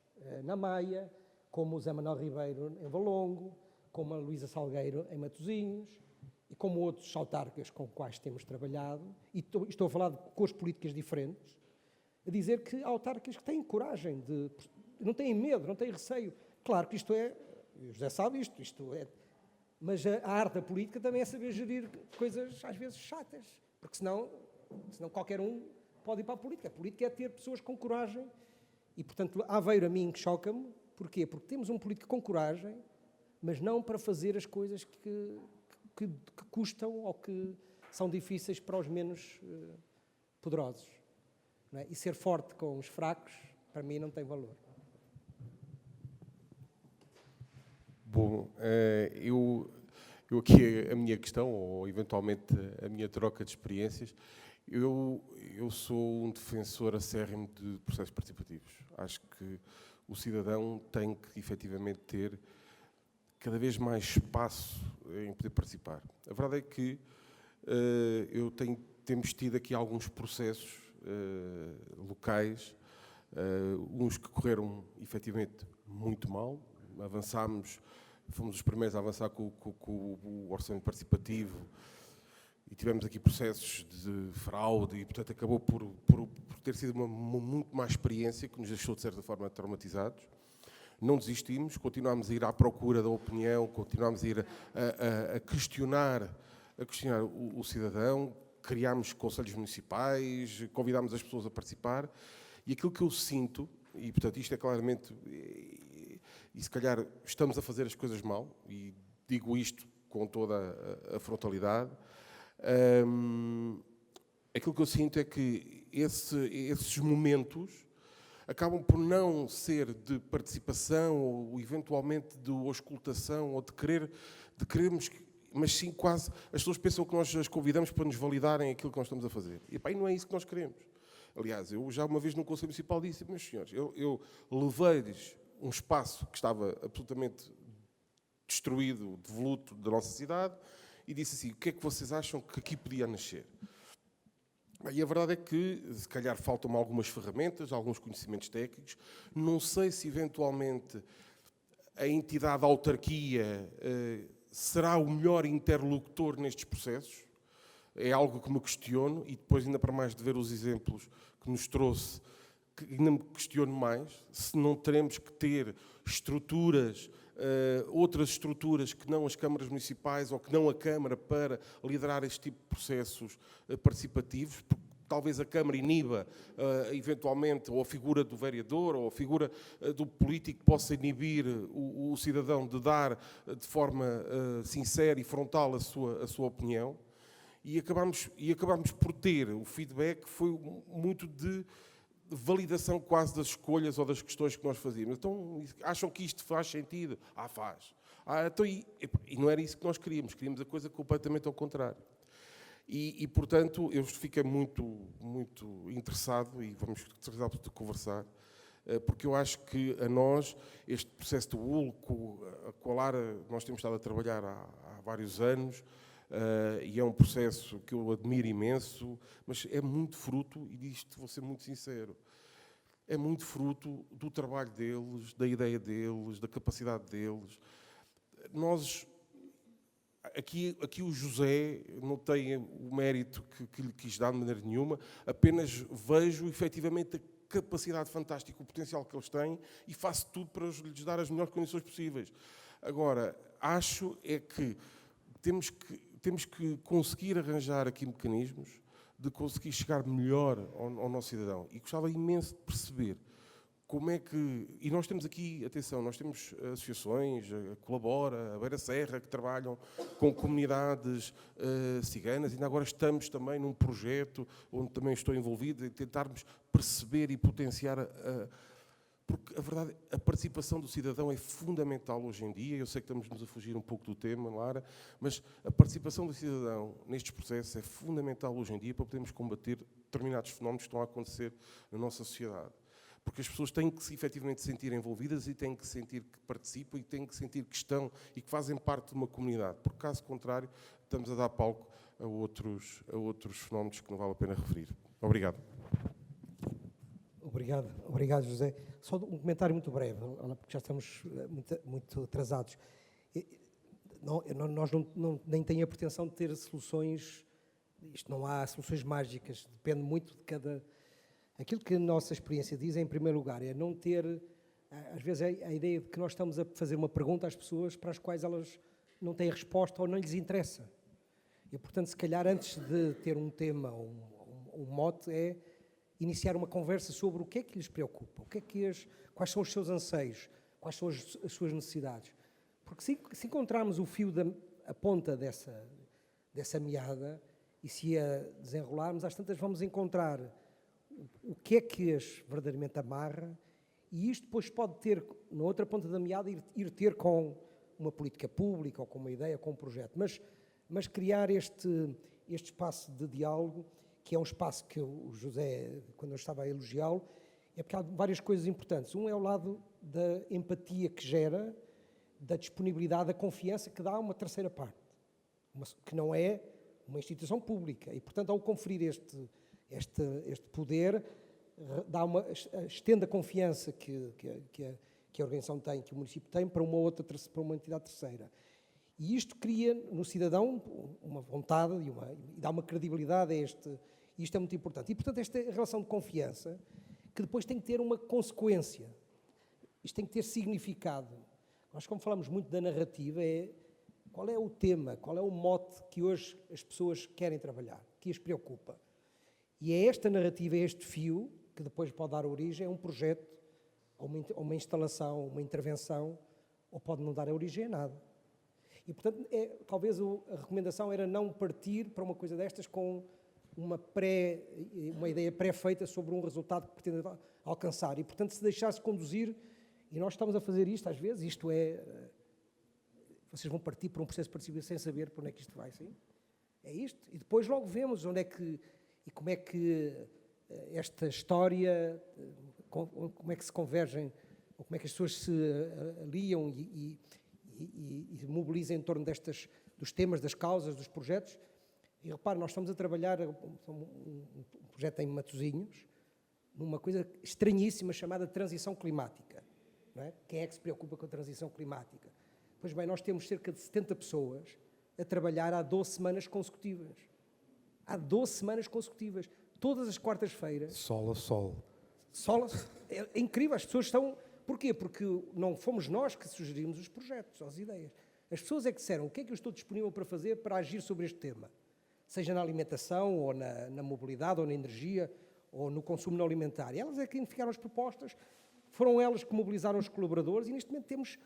na Maia, como o Zé Manuel Ribeiro em Valongo, como a Luísa Salgueiro em Matosinhos, e como outros autarcas com os quais temos trabalhado, e estou a falar de cores políticas diferentes, a dizer que há autarcas que têm coragem, não têm medo, não têm receio. Claro que isto o José sabe isto é, mas a arte da política também é saber gerir coisas às vezes chatas, porque senão qualquer um pode ir para a política. A política é ter pessoas com coragem, e portanto Aveiro a mim choca-me. Porquê? Porque temos um político com coragem, mas não para fazer as coisas que custam ou que são difíceis para os menos poderosos. Não é? E ser forte com os fracos, para mim, não tem valor. Bom, eu aqui, a minha questão, ou eventualmente a minha troca de experiências, eu sou um defensor acérrimo de processos participativos. Acho que o cidadão tem que, efetivamente, ter cada vez mais espaço em poder participar. A verdade é que temos tido aqui alguns processos locais, uns que correram, efetivamente, muito mal. Fomos os primeiros a avançar com o orçamento participativo e tivemos aqui processos de fraude e, portanto, acabou por ter sido uma muito má experiência que nos deixou, de certa forma, traumatizados. Não desistimos, continuámos a ir à procura da opinião, continuámos a ir a questionar o cidadão, criámos conselhos municipais, convidámos as pessoas a participar, e aquilo que eu sinto, e portanto isto é claramente, e se calhar estamos a fazer as coisas mal, e digo isto com toda a frontalidade, aquilo que eu sinto é que esses momentos acabam por não ser de participação ou eventualmente de auscultação ou de querermos, mas sim quase, as pessoas pensam que nós as convidamos para nos validarem aquilo que nós estamos a fazer. E não é isso que nós queremos. Aliás, eu já uma vez no Conselho Municipal disse, meus senhores, eu levei-lhes um espaço que estava absolutamente destruído, devoluto da nossa cidade, e disse assim, o que é que vocês acham que aqui podia nascer? E a verdade é que, se calhar, faltam-me algumas ferramentas, alguns conhecimentos técnicos. Não sei se, eventualmente, a entidade, a autarquia, será o melhor interlocutor nestes processos. É algo que me questiono e depois, ainda para mais de ver os exemplos que nos trouxe, que ainda me questiono mais, se não teremos que ter estruturas, outras estruturas que não as câmaras municipais ou que não a Câmara para liderar este tipo de processos participativos, porque talvez a Câmara iniba, eventualmente, ou a figura do vereador ou a figura do político possa inibir o cidadão de dar de forma sincera e frontal a sua opinião, e acabamos por ter o feedback que foi muito de validação quase das escolhas ou das questões que nós fazíamos. Então, acham que isto faz sentido? Faz. Então, e não era isso que nós queríamos a coisa completamente ao contrário. E portanto, eu fiquei muito, muito interessado, e vamos tratar de conversar, porque eu acho que a nós, este processo do UL, com a Lara, nós temos estado a trabalhar há vários anos, e é um processo que eu admiro imenso, mas é muito fruto, e disto vou ser muito sincero, é muito fruto do trabalho deles, da ideia deles, da capacidade deles. Nós, aqui o José não tem o mérito que lhe quis dar de maneira nenhuma, apenas vejo efetivamente a capacidade fantástica, o potencial que eles têm e faço tudo para lhes dar as melhores condições possíveis. Agora, acho é que temos que conseguir arranjar aqui mecanismos de conseguir chegar melhor ao nosso cidadão. E gostava imenso de perceber como é que... E nós temos aqui, atenção, nós temos associações, a Colabora, a Beira Serra, que trabalham com comunidades ciganas. Ainda agora estamos também num projeto onde também estou envolvido, em tentarmos perceber e potenciar porque a verdade, a participação do cidadão é fundamental hoje em dia. Eu sei que estamos-nos a fugir um pouco do tema, Lara, mas a participação do cidadão nestes processos é fundamental hoje em dia para podermos combater determinados fenómenos que estão a acontecer na nossa sociedade. Porque as pessoas têm que se efetivamente sentir envolvidas e têm que sentir que participam e têm que sentir que estão e que fazem parte de uma comunidade. Porque, caso contrário, estamos a dar palco a outros fenómenos que não vale a pena referir. Obrigado. Obrigado, José. Só um comentário muito breve, porque já estamos muito atrasados. Nós nem temos a pretensão de ter soluções, isto não há soluções mágicas, depende muito de cada... Aquilo que a nossa experiência diz, em primeiro lugar, é não ter, às vezes, a ideia de que nós estamos a fazer uma pergunta às pessoas para as quais elas não têm resposta ou não lhes interessa. E, portanto, se calhar, antes de ter um tema ou um mote, é iniciar uma conversa sobre o que é que lhes preocupa, quais são os seus anseios, quais são as suas necessidades. Porque se encontrarmos o fio, a ponta dessa meada, e se a desenrolarmos, às tantas vamos encontrar o que é que as verdadeiramente amarra, e isto depois pode ter, na outra ponta da meada, ir ter com uma política pública, ou com uma ideia, com um projeto. Mas criar este espaço de diálogo, que é um espaço que o José, quando eu estava a elogiá-lo, é porque há várias coisas importantes. Um é o lado da empatia que gera, da disponibilidade, da confiança que dá a uma terceira parte, que não é uma instituição pública. E, portanto, ao conferir este poder, estende a confiança que a organização tem, que o município tem, para uma entidade terceira. E isto cria no cidadão uma vontade e dá uma credibilidade a isto é muito importante. E, portanto, esta relação de confiança, que depois tem que ter uma consequência. Isto tem que ter significado. Nós, como falamos muito da narrativa, qual é o tema, qual é o mote que hoje as pessoas querem trabalhar, que as preocupa. E é esta narrativa, é este fio, que depois pode dar origem a um projeto, a uma instalação, uma intervenção, ou pode não dar origem a nada. E, portanto, talvez a recomendação era não partir para uma coisa destas com uma ideia pré-feita sobre um resultado que pretende alcançar. E, portanto, se deixasse conduzir, e nós estamos a fazer isto às vezes, vocês vão partir para um processo de participação sem saber para onde é que isto vai, sim? É isto. E depois logo vemos onde é que, e como é que esta história, como é que se convergem, ou como é que as pessoas se aliam e mobilizam em torno dos temas, das causas, dos projetos. E repare, nós estamos a trabalhar um projeto em Matosinhos, numa coisa estranhíssima chamada transição climática. Não é? Quem é que se preocupa com a transição climática? Pois bem, nós temos cerca de 70 pessoas a trabalhar há 12 semanas consecutivas. Há 12 semanas consecutivas. Todas as quartas-feiras. Sol a sol. É incrível, as pessoas estão... Porquê? Porque não fomos nós que sugerimos os projetos, as ideias. As pessoas é que disseram o que é que eu estou disponível para fazer para agir sobre este tema. Seja na alimentação, ou na mobilidade, ou na energia, ou no consumo não alimentar. E elas é que identificaram as propostas, foram elas que mobilizaram os colaboradores, e neste momento temos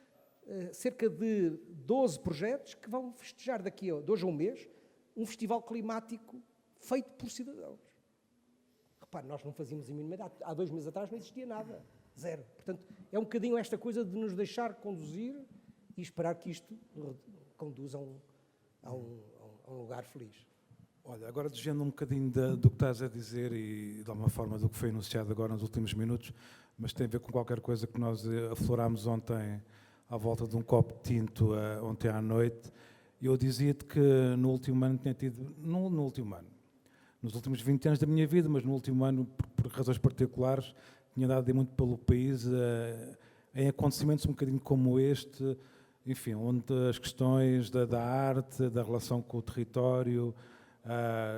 cerca de 12 projetos que vão festejar daqui de hoje a um mês um festival climático feito por cidadãos. Repare, nós não fazíamos a mínima ideia. Há 2 meses atrás não existia nada. Zero. Portanto, é um bocadinho esta coisa de nos deixar conduzir e esperar que isto conduza a um lugar feliz. Olha, agora desviando um bocadinho do que estás a dizer e de alguma forma do que foi anunciado agora nos últimos minutos, mas tem a ver com qualquer coisa que nós aflorámos ontem à volta de um copo de tinto ontem à noite. Eu dizia-te que no último ano tinha tido, no último ano, nos últimos 20 anos da minha vida, mas no último ano, por razões particulares, tinha andado aí muito pelo país, em acontecimentos um bocadinho como este, enfim, onde as questões da arte, da relação com o território,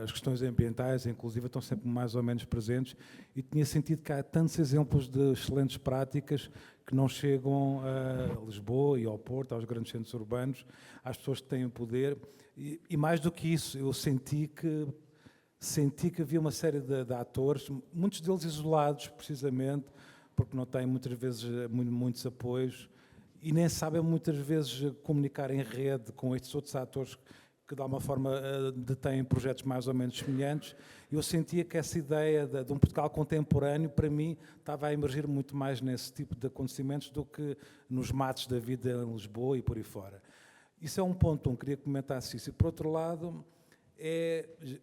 as questões ambientais, inclusive, estão sempre mais ou menos presentes, e tinha sentido que há tantos exemplos de excelentes práticas que não chegam a Lisboa e ao Porto, aos grandes centros urbanos, às pessoas que têm o poder, e mais do que isso, eu senti que havia uma série de atores, muitos deles isolados, precisamente, porque não têm muitas vezes muitos apoios, e nem sabem muitas vezes comunicar em rede com estes outros atores que de alguma forma detêm projetos mais ou menos semelhantes. Eu sentia que essa ideia de um Portugal contemporâneo, para mim, estava a emergir muito mais nesse tipo de acontecimentos do que nos matos da vida em Lisboa e por aí fora. Isso é um ponto, queria comentar isso. E por outro lado,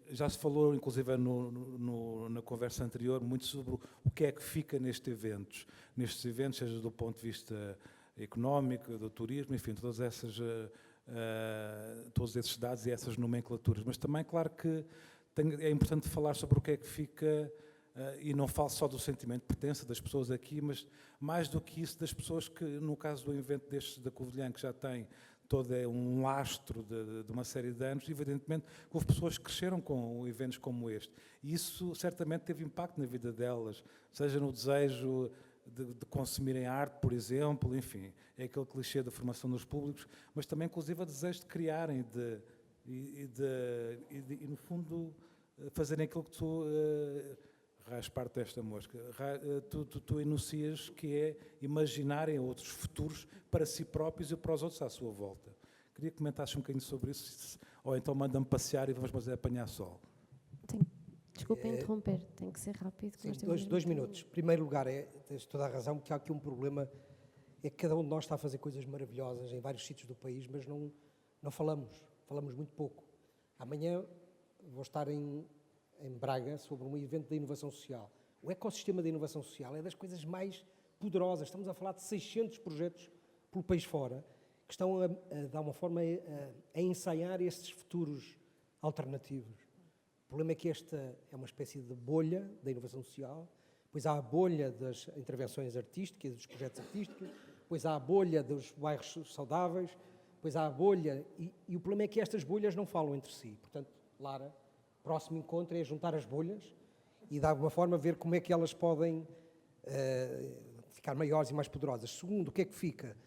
já se falou, inclusive na conversa anterior, muito sobre o que é que fica nestes eventos, seja do ponto de vista económico, do turismo, enfim, todos esses dados e essas nomenclaturas. Mas também, claro que é importante falar sobre o que é que fica, e não falo só do sentimento de pertença das pessoas aqui, mas mais do que isso, das pessoas que, no caso do evento destes da Covilhã, que já tem todo um lastro de uma série de anos, evidentemente houve pessoas que cresceram com eventos como este. E isso certamente teve impacto na vida delas, seja no desejo de consumirem arte, por exemplo, enfim, é aquele clichê da formação dos públicos, mas também, inclusive, o desejo de criarem e no fundo, fazerem aquilo que tu parte desta mosca. Tu enuncias que é imaginarem outros futuros para si próprios e para os outros à sua volta. Queria que comentasse um bocadinho sobre isso, ou então manda-me passear e vamos fazer apanhar sol. Sim. Desculpa interromper, tem que ser rápido. Sim, dois minutos. Em primeiro lugar, tens toda a razão, que há aqui um problema, é que cada um de nós está a fazer coisas maravilhosas em vários sítios do país, mas não falamos muito pouco. Amanhã vou estar em Braga sobre um evento da inovação social. O ecossistema da inovação social é das coisas mais poderosas. Estamos a falar de 600 projetos pelo país fora, que estão, de alguma forma, a ensaiar estes futuros alternativos. O problema é que esta é uma espécie de bolha da inovação social, depois há a bolha das intervenções artísticas, dos projetos artísticos, depois há a bolha dos bairros saudáveis, depois há a bolha, e o problema é que estas bolhas não falam entre si. Portanto, Lara, próximo encontro é juntar as bolhas e, de alguma forma, ver como é que elas podem ficar maiores e mais poderosas. Segundo, o que é que fica?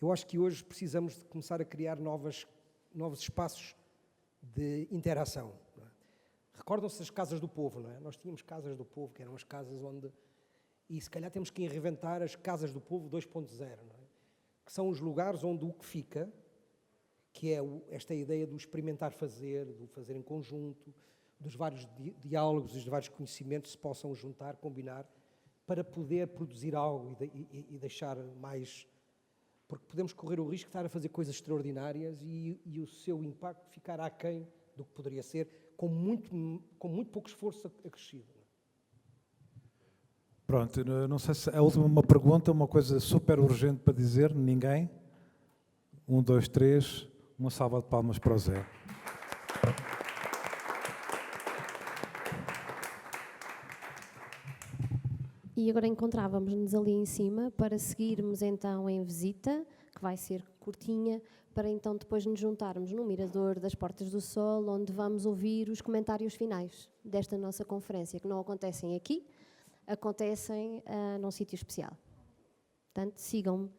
Eu acho que hoje precisamos de começar a criar novos espaços de interação. Recordam-se das casas do povo, não é? Nós tínhamos casas do povo, que eram as casas onde... E se calhar temos que reinventar as casas do povo 2.0, não é? Que são os lugares onde o que fica, que é esta ideia do experimentar fazer, do fazer em conjunto, dos vários diálogos, dos vários conhecimentos se possam juntar, combinar, para poder produzir algo e deixar mais... Porque podemos correr o risco de estar a fazer coisas extraordinárias e o seu impacto ficar aquém do que poderia ser, com muito pouco esforço acrescido. Pronto, não sei se a última uma pergunta, uma coisa super urgente para dizer, ninguém? 1, 2, 3, uma salva de palmas para o Zé. E agora encontrávamos-nos ali em cima para seguirmos então em visita, que vai ser curtinha, para então depois nos juntarmos no Mirador das Portas do Sol, onde vamos ouvir os comentários finais desta nossa conferência, que não acontecem aqui, acontecem num sítio especial. Portanto, sigam-me